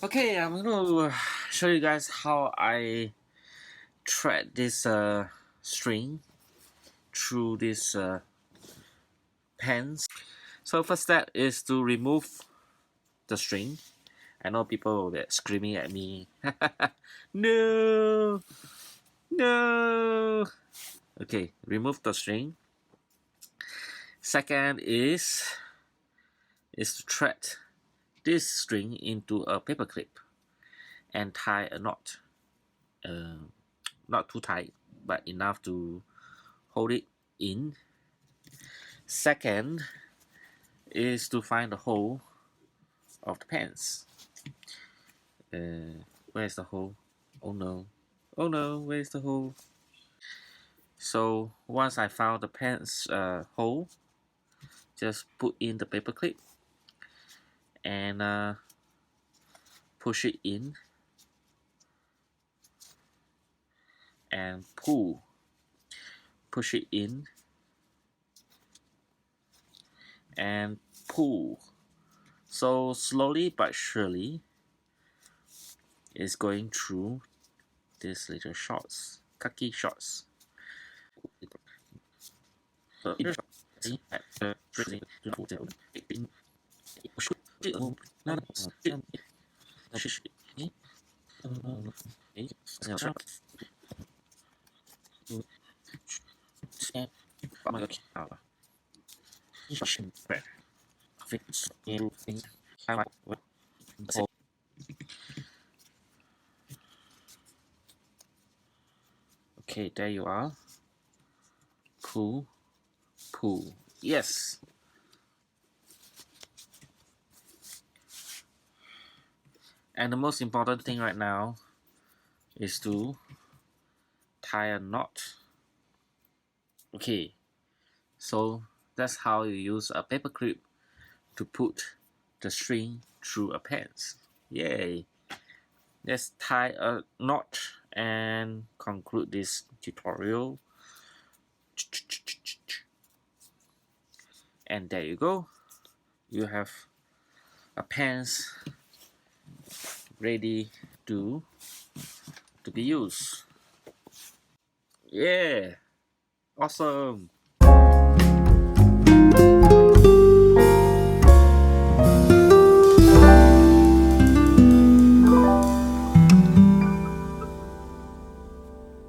Okay, I'm going to show you guys how I thread this string through this pens. So first step is to remove the string. I know people that screaming at me. No, no. Okay, remove the string. Second is to thread this string into a paper clip and tie a knot. Not too tight, but enough to hold it in. Second is to find the hole of the pants. Where's the hole? Oh no. Oh no, where's the hole? So once I found the pants hole, just put in the paper clip and push it in and pull. Push it in and pull. So slowly but surely it's going through these little shorts, khaki shorts. Okay, there you are. Pull, pull. Yes. And the most important thing right now is to tie a knot. Okay, so that's how you use a paper clip to put the string through a pants. Yay! Let's tie a knot and conclude this tutorial. And there you go. You have a pants ready to be used. Yeah, awesome.